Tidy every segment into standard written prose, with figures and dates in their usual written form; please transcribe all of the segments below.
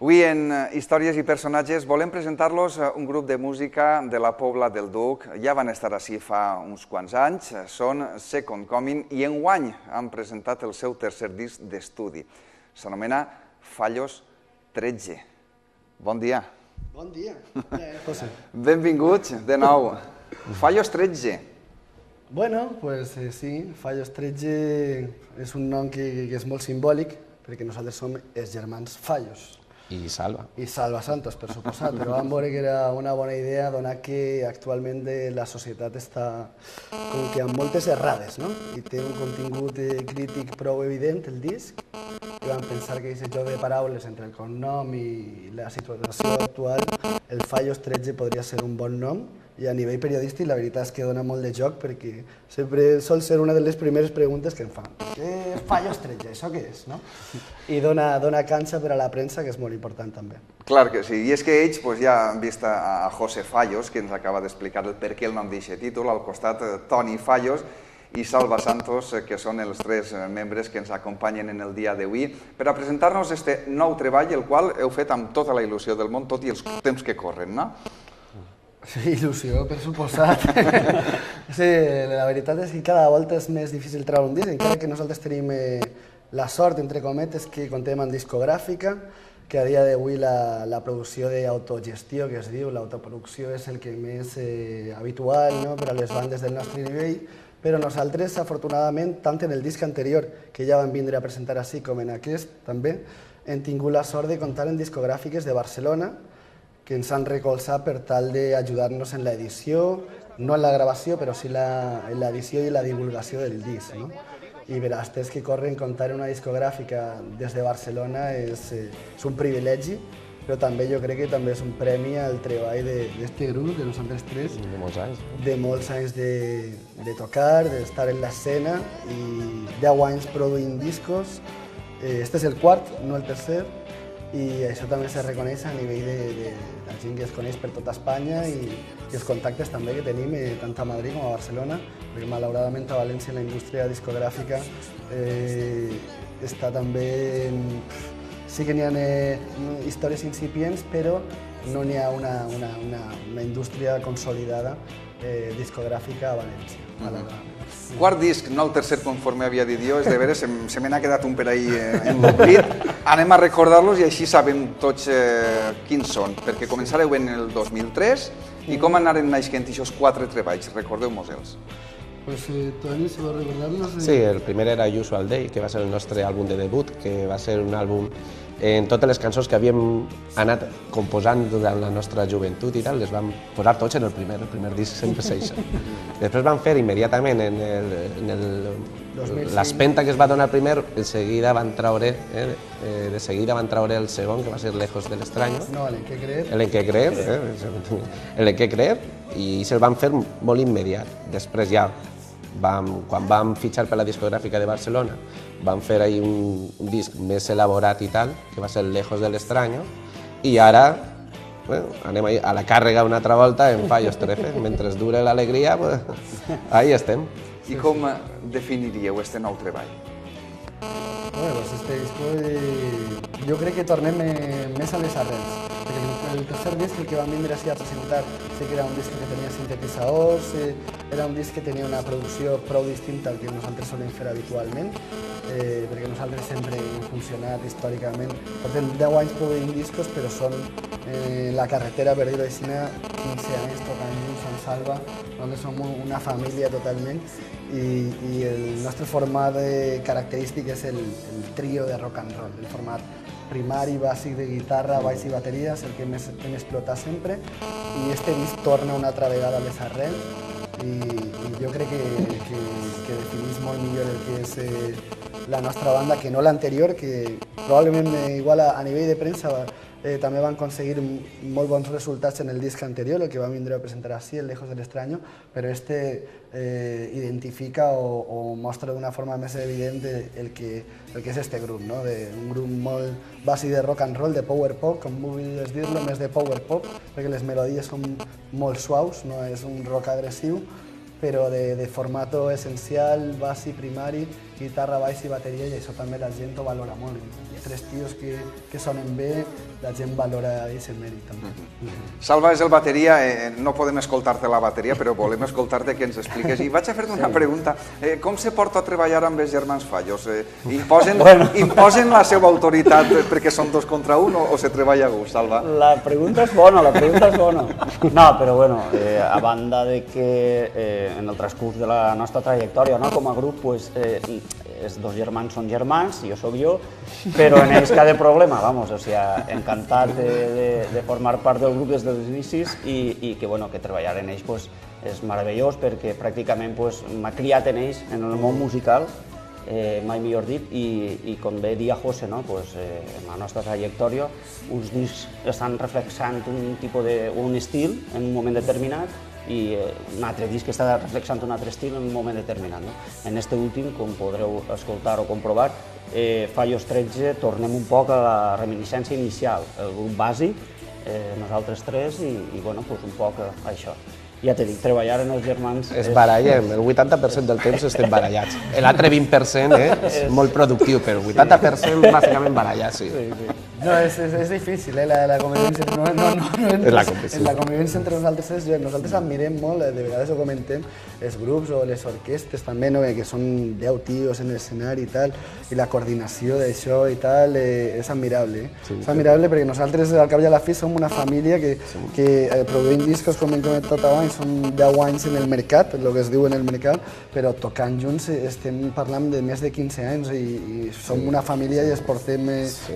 Avui en Històries i Personatges volem presentar-los un grup de música de la Pobla del Duc. Ja van estar així fa uns quants anys, són Second Coming i enguany han presentat el seu tercer disc d'estudi. S'anomena Fallos 13. Bon dia. Bon dia, José. Benvinguts de nou. Fallos 13. Bueno, pues sí, Fallos 13 és un nom que és molt simbòlic perquè nosaltres som els germans Fallos. I Salva. I Salva Santos, per suposat, però vam veure que era una bona idea donar que actualment la societat està com que amb moltes errades, no? I té un contingut crític prou evident, el disc, i vam pensar que aquest joc de paraules entre el cognom i la situació actual, el Fallos 13 podria ser un bon nom, i a nivell periodístic la veritat és que dona molt de joc perquè sempre sol ser una de les primeres preguntes que em fan. Què Fallos 13? Això què és? No? I dona canxa per a la premsa, que és molt important també. Clar que sí, i és que ells ja han vist a José Fallos, que ens acaba d'explicar el per què el nom d'aquest títol, al costat Toni Fallos i Salva Santos, que són els tres membres que ens acompanyen en el dia d'avui, per a presentar-nos este nou treball, el qual heu fet amb tota la il·lusió del món, tot i els temps que corren, no? Sí, il·lusió, per suposat. Sí, la veritat és que cada volta és més difícil treure un disc, encara que nosaltres tenim la sort, entre cometes, que contem amb discogràfica, que a dia d'avui la producció d'autogestió, que es diu, l'autoproducció és el que més habitual per a les bandes del nostre nivell, però nosaltres, afortunadament, tant en el disc anterior, que ja vam vindre a presentar així, com en aquest, també, hem tingut la sort de comptar amb discogràfiques de Barcelona, que ens han recolzat per tal d'ajudar-nos en l'edició, no en la gravació, però sí en l'edició i la divulgació del disc. I per als temps que corren, comptar una discogràfica des de Barcelona és un privilegi, però també jo crec que també és un premi al treball d'aquest grup, de nosaltres tres. De molts anys. De molts anys de tocar, d'estar en l'escena i 10 anys produint discos. Este és el quart, no el tercer. I això també se reconeix a nivell de la gent que es coneix per tota Espanya i els contactes també que tenim tant a Madrid com a Barcelona, perquè malauradament a València la indústria discogràfica està també... Sí que n'hi ha històries incipients, però no n'hi ha una indústria consolidada discogràfica a València, malauradament. Quart disc, no el tercer conforme havia dit jo, és de veres, se me n'ha quedat un per ahí enlobrit. Anem a recordar-los i així sabem tots quins són, perquè començareu en el 2003 i com anaren naixent aquests 4 treballs, recordeu-mos-els. Pues Toni, si vols recordar-los... Sí, el primer era Usual Day, que va ser el nostre àlbum de debut, que va ser un àlbum en totes les cançons que havíem anat composant durant la nostra joventut i tal, les vam posar tots en el primer disc sempre s'eixa. Després vam fer immediatament l'espenta que es va donar primer, de seguida van traure el segon, que va ser Lejos del Extraño. No, el En què creer. El En què creer, el En què creer, i se'l van fer molt immediat. Després ja, quan vam fitxar per la discogràfica de Barcelona, vam fer ahí un disc més elaborat i tal, que va ser Lejos del Extraño, i ara anem a la càrrega una altra volta en Fallos 13. Mentre dure l'alegria, ahí estem. I com definiríeu este nou treball? Bueno, pues este disco jo crec que tornem més a les arrels. El tercer disc, el que vam vindre així a presentar, sí que era un disc que tenia sintetitzadors, era un disc que tenia una producció prou distinta al que nosaltres solem fer habitualment, perquè nosaltres sempre hem funcionat històricament. Portem 10 anys produint discos, però són la carretera, per dir-ho així, 15 anys tocant junts amb Salva, on som una família totalment, i el nostre format característic és el trio de rock and roll, el format primari, bàsic de guitarra, baix i bateria, és el que més hem explotat sempre, i este disc torna una altra vegada a les arrels, i jo crec que definís molt millor el que és la nostra banda que no l'anterior, que probablement igual a nivell de premsa també van aconseguir molt bons resultats en el disc anterior, el que vam vindre a presentar així, el Lejos del Extraño, però identifica o mostra d'una forma més evident el que és este grup, un grup molt bàsic de rock and roll, de power pop, com vulguis dir-lo, més de power pop, perquè les melodies són molt suaus, no és un rock agressiu, però de formato essencial, bàsic, primari, guitarra, baix i bateria, i això també la gent ho valora molt. Tres tios que sonen bé, la gent valora aquest mèrit també. Salva és el bateria, no podem escoltar-te la bateria, però volem escoltar-te que ens expliques. I vaig a fer-te una pregunta. Com se porta a treballar amb els germans Fallos? Imposen la seva autoritat perquè són 2 contra 1 o se treballa a gust, Salva? La pregunta és bona, No, però bueno, a banda de que en el transcurs de la nostra trajectòria com a grup, els 2 germans són germans, jo sóc jo, però en ells cada problema, o sigui, encantat de formar part del grup des dels inicis i que treballar en ells és meravellós perquè pràcticament m'ha criat en ells, en el món musical, mai millor dit, i com bé dia José, en la nostra trajectòria, uns discs estan reflexant un tipus un estil en un moment determinat i un altre disc que està reflexant un altre estil en un moment determinat. En aquest últim, com podreu escoltar o comprovar, Fallos 13, tornem un poc a la reminiscència inicial, el grup bàsic, nosaltres 3 i un poc això. Ja t'he dit, treballar en els germans... Es barallem, el 80% del temps estem barallats. L'altre 20% és molt productiu, però el 80% bàsicament barallats, sí. No, és difícil, la convivència. La convivència entre nosaltres nosaltres admirem molt, de vegades ho comentem, els grups o les orquestres també, que són 10 tios en l'escenari i tal, i la coordinació d'això i tal és admirable. És admirable perquè nosaltres, al cap i a la fi, som una família que produïm discos, com hem comentat abans, són 10 anys en el mercat, el que es diu en el mercat, però tocant junts estem parlant de més de 15 anys i som una família i es portem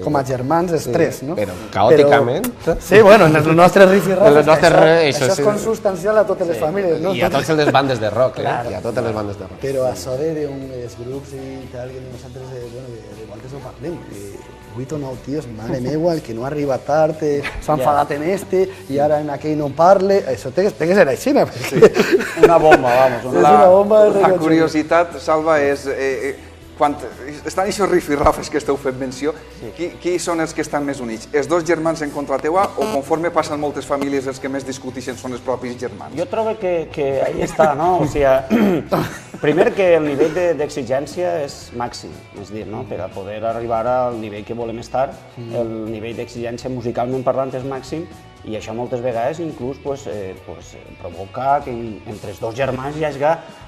com a germans, els 3, no? Però caòticament... Sí, bueno, en els nostres rifirrafes, això és consubstancial a totes les famílies, no? I a totes les bandes de rock, i a totes les bandes de rock. Però això dels grups i tal, que nosaltres, igual que s'ho parlem, 8 o 9 tios, mare meva, el que no arriba tard, s'ha enfadat en i ara en aquell no parle, això té que ser així, perquè... Una bomba, La curiositat, Salva, és... Quan estan aquests rifirrafes que esteu fent menció, qui són els que estan més units? Els 2 germans en contra teua o conforme passen moltes famílies els que més discuteixen són els propis germans? Jo trobo que ahí està, no? O sigui, primer que el nivell d'exigència és màxim, és dir, per a poder arribar al nivell que volem estar, el nivell d'exigència musicalment parlant és màxim i això moltes vegades inclús provoca que entre els 2 germans hi hagi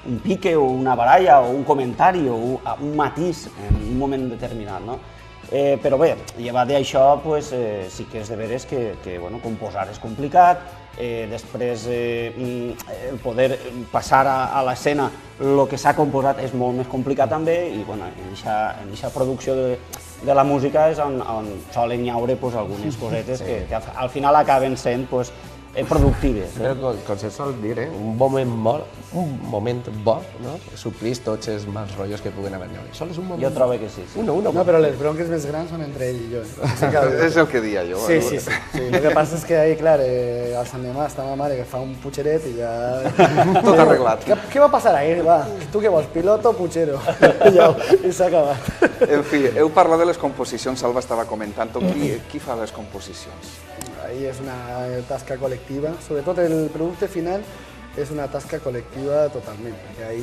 un pique o una baralla o un comentari o un matís en un moment determinat. Però bé, llevat d'això sí que és de veres que composar és complicat, després el poder passar a l'escena el que s'ha composat és molt més complicat també i en aquesta producció de la música és on solen llaure algunes cosetes que al final acaben sent productives. Com se sol dir, un moment bo, suplís tots els mals rotllos que puguen haver-hi. Jo trobo que sí. No, però les bronques més grans són entre ell i jo. És el que dia jo. Sí. El que passa és que ahí, clar, al Sant Demà està ma mare que fa un putxeret i ja... Tot arreglat. Què va passar ahir? Va, tu què vols, piloto o putxero? I s'ha acabat. En fi, heu parlat de les composicions, Salva estava comentant. Qui fa les composicions? Ahí és una tasca col·lectiva, sobretot el producte final és una tasca col·lectiva totalment, perquè ahí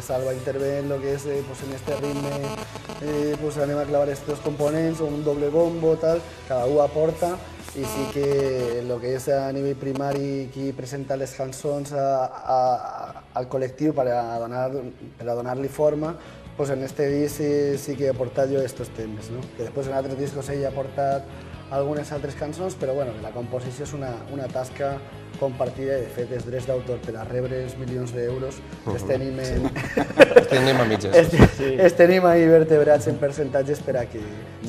Salva intervé en lo que és en este ritme, anem a clavar estos components o un doble bombo, tal, cada un aporta i sí que el que és a nivell primari qui presenta les cançons al col·lectiu per a donar-li forma, en este disc sí que he aportat jo estos temes, que després en altres discos ell ha aportat algunes altres cançons, però la composició és una tasca compartida i de fet els drets d'autor per a rebre els milions d'euros els tenim a mitges. Els tenim ahí vertebrats en percentatges per a que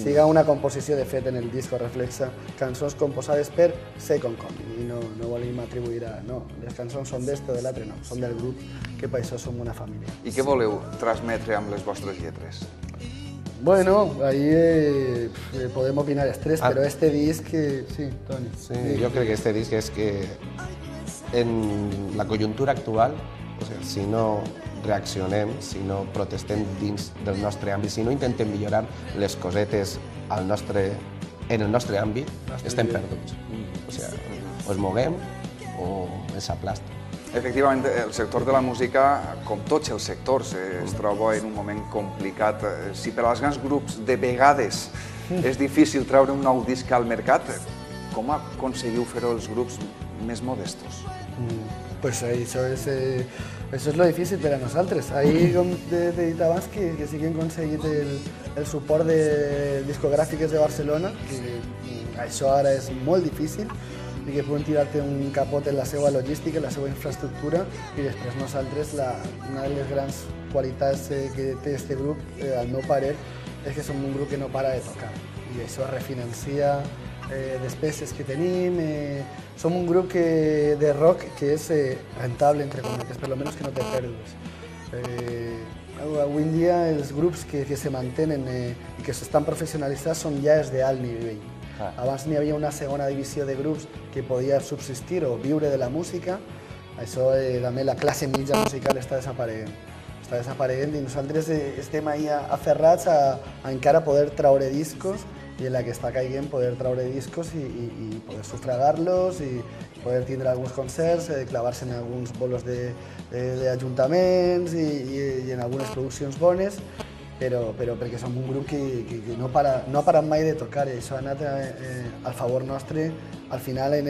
siga una composició de fet en el disc o reflexa cançons composades per Second Coming i no volem atribuir a... No, les cançons són d'este o de l'altre, no, són del grup, que per això som una família. I què voleu transmetre amb les vostres lletres? Bueno, ahí podem opinar els 3, però este disc... Sí, Toni. Sí, jo crec que este disc és que en la conjuntura actual, si no reaccionem, si no protestem dins del nostre àmbit, si no intentem millorar les cosetes en el nostre àmbit, estem perduts. O es moguem o ens aplasta. Efectivament, el sector de la música, com tots els sectors, es troba en un moment complicat. Si per als grans grups de vegades és difícil treure un nou disc al mercat, com aconseguiu fer-ho els grups més modestos? Pues això és lo difícil per a nosaltres. Ahir, com t'he dit abans, que sí que hem aconseguit el suport de discogràfiques de Barcelona, que això ara és molt difícil, i que poden tirar-te un capot en la seva logística, en la seva infraestructura, i després nosaltres, una de les grans qualitats que té aquest grup, al meu parer, és que som un grup que no para de tocar, i això refinancia despeses que tenim. Som un grup de rock que és rentable, entre cometes, per almenys que no té pèrdues. Avui en dia els grups que se mantenen i que s'estan professionalitzats són ja els d'alt nivell. Abans n'hi havia una segona divisió de grups que podia subsistir o viure de la música. Això també la classe mitja musical està desapareguent. Està desapareguent i nosaltres estem ahí aferrats a encara poder traure discos i en la que està caiguent poder traure discos i poder sufragar-los i poder tindre alguns concerts, clavar-se en alguns bolos d'ajuntaments i en algunes produccions bones, però perquè som un grup que no ha parat mai de tocar i això ha anat al favor nostre. Al final, en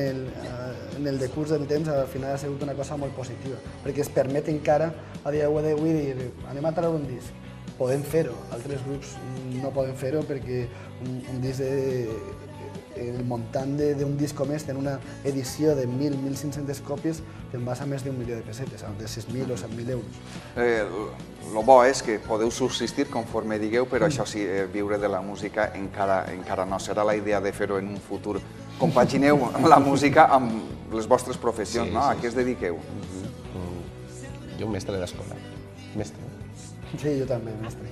el decurs del temps, al final ha sigut una cosa molt positiva, perquè es permet encara a dia d'avui dir anem a treure un disc. Podem fer-ho, altres grups no poden fer-ho perquè un disc el muntant d'un disc com este en una edició de 1.000-1.500 còpies te'n vas a més d'1 milió de pessetes, de 6.000 o 7.000 euros. El bo és que podeu subsistir conforme digueu, però això sí, viure de la música encara no serà la idea de fer-ho en un futur. Compagineu la música amb les vostres professions, no? A què es dediqueu? Jo mestre d'escola. Mestre. Sí, jo també, mestre.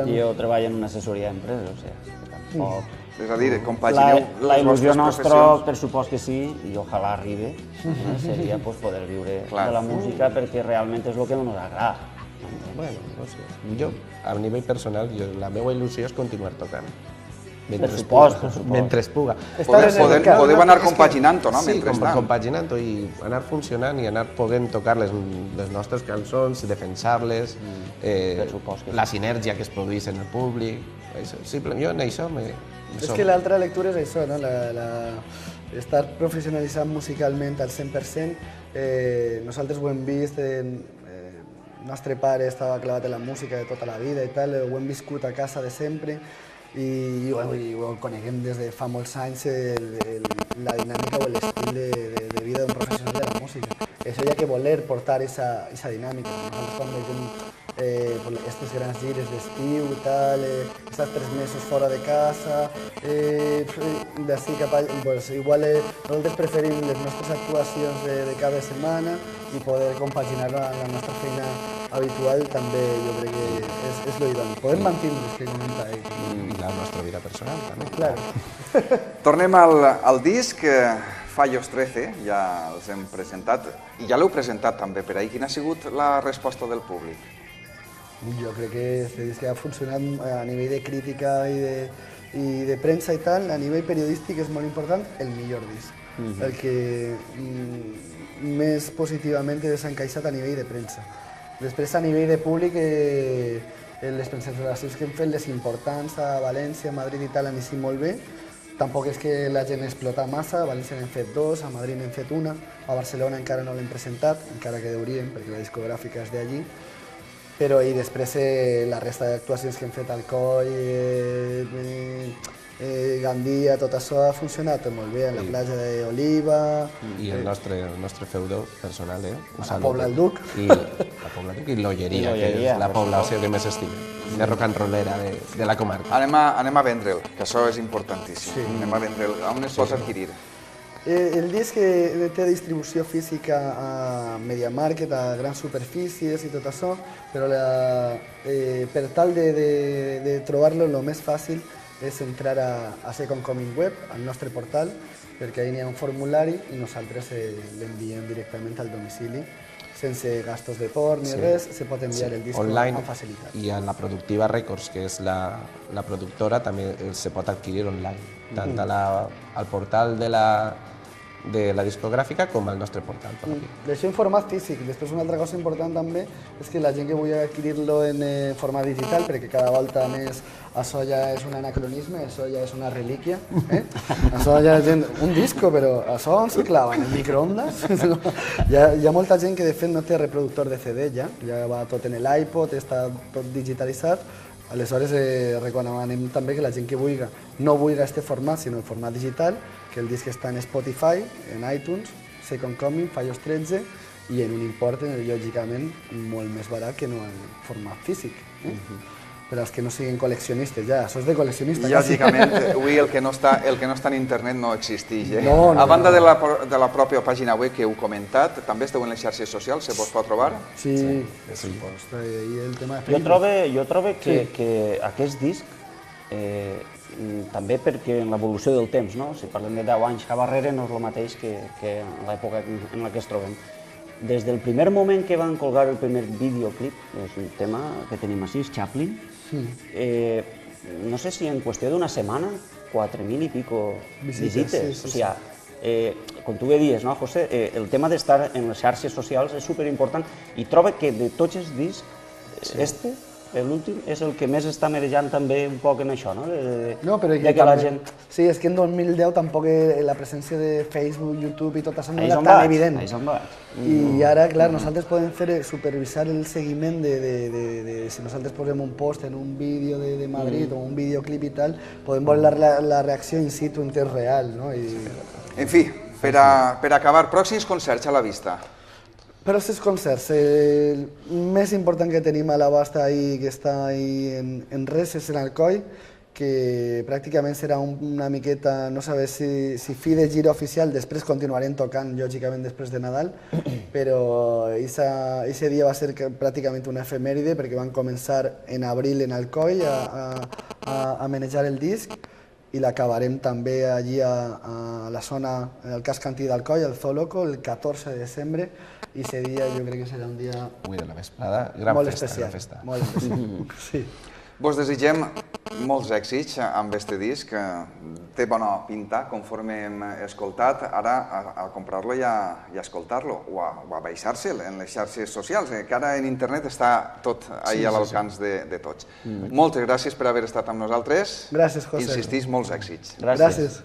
Jo treballo en una assessoria d'empreses, o sigui, tampoc... És a dir, compagineu la les il·lusió vostres nostra, professions. per supost que sí, i ojalà arribi, seria poder viure Clar. de la música perquè realment és el que ens agrada. Bueno, no sé. Jo, a nivell personal, la meva il·lusió és continuar tocant. Per supost, per supost. Mentre es puga. Podeu anar compaginant-ho, no? Sí, Mentrestant. compaginant-ho i anar funcionant i anar podent tocar les nostres cançons, defensar-les, Per supost que sí. la sinergia que es produeix en el públic. Simplement, jo en això És que l'altra lectura és això, no? Estar professionalitzat musicalment al 100%. Nosaltres ho hem vist, el nostre pare estava clavat en la música de tota la vida i tal, ho hem viscut a casa de sempre i ho coneguem des de fa molts anys, la dinàmica o l'estil de vida d'un professional de la música. Això hi ha que voler portar aquesta dinàmica. Nosaltres quan veiem aquestes grans gires d'estiu i tal, estar 3 mesos fora de casa, d'ací cap allà, pues, igual nosaltres preferim les nostres actuacions de cada setmana i poder compaginar-ho amb la nostra feina habitual també jo crec que és l'idoni. Podem mantenir que comenta ell. I la nostra vida personal, també. Claro. Tornem al disc. Fallos 13, ja els hem presentat, i ja l'heu presentat també per ahir. Quina ha sigut la resposta del públic? Jo crec que este disc ha funcionat a nivell de crítica i de premsa i tal, a nivell periodístic és molt important el millor disc, el que més positivament s'ha encaixat a nivell de premsa. Després, a nivell de públic, les presentacions que hem fet, les importants a València, a Madrid i tal, han eixit molt bé. Tampoc és que la gent explota massa, a València n'hem fet 2, a Madrid n'hem fet 1, a Barcelona encara no l'hem presentat, encara que hauríem, perquè la discogràfica és d'allí. Però i després la resta d'actuacions que hem fet al Coll, Gandia, tot això ha funcionat molt bé, a la platja d'Oliva... I el nostre feudo personal, a la Pobla del Duc. I la Pobla del Duc i l'Olleria, que és la població que més estima, de rock and rollera de la comarca. Anem a vendre'l, que això és importantíssim. Anem a vendre'l. On es pot adquirir? El disc té distribució física a MediaMarket, a grans superfícies i tot això, però per tal de trobar-lo, el més fàcil és entrar a Second Coming Web, al nostre portal, perquè ahí n'hi ha un formulari i nosaltres l'enviem directament al domicili, sense gastos de port ni res, se pot enviar el disc online, amb facilitat. I a la Productiva Records, que és la productora, també se pot adquirir online, tant al portal de de la discogràfica com al nostre portal propi. Això en format físic. Després una altra cosa important també és que la gent que vulgui adquirir-lo en format digital, perquè cada volta més això ja és un anacronisme, això ja és una relíquia. Això ja és un disco, però això on s'hi clava? En el microondes? Hi ha molta gent que de fet no té reproductor de CD ja va tot en l'iPod, està tot digitalitzat. Aleshores, recomanem també que la gent que no vulgui aquest format, sinó el format digital, que el disc està en Spotify, en iTunes, Second Coming, Fallos 13, i en un import, lògicament, molt més barat que no en format físic. Per als que no siguin col·leccionistes, ja, això és de col·leccionista. Lògicament, avui el que no està en internet no existeix. No. A banda de la pròpia pàgina web que heu comentat, també esteu en les xarxes socials, se vos pot trobar? Sí. Jo trobo que aquest disc, també perquè en l'evolució del temps, si parlem de 10 anys cap darrere, no és el mateix que en l'època en la que ens trobem. Des del primer moment que van colgar el primer videoclip, és un tema que tenim així, Chaplin, no sé si en qüestió d'una setmana, 4.000 i pico visites. O sigui, com tu bé dies, no, José, el tema d'estar en les xarxes socials és superimportant i trobo que de tots els discs, l'últim és el que més està merejant també un poc en això, no? De que la gent... Sí, és que en 2010 tampoc la presència de Facebook, YouTube i tot això no era tan evident. I ara, clar, nosaltres podem supervisar el seguiment de si nosaltres posem un post en un vídeo de Madrid o un videoclip i tal, podem veure la reacció in situ en temps real, no? En fi, per acabar, pròxims concerts a la vista. Per aquests concerts, el més important que tenim a l'abast que està en res és en Alcoi, que pràcticament serà una miqueta, no sabem si fi de gira oficial, després continuarem tocant, lògicament, després de Nadal, però aquest dia va ser pràcticament una efemèride perquè van començar en abril en Alcoi a manejar el disc i l'acabarem també allí a la zona, al casc antí d'Alcoi, al Zoo Loco, el 14 de desembre, i aquest dia jo crec que serà un dia Avui de la vesprada, gran festa. Molt especial, sí. Vos desitgem molts èxits amb aquest disc, té bona pinta, conforme hem escoltat, ara a comprar-lo i a escoltar-lo, o a baixar-se'l en les xarxes socials, que ara en internet està tot ahí a l'alcance de tots. Moltes gràcies per haver estat amb nosaltres. Gràcies, José. Insistís, molts èxits. Gràcies.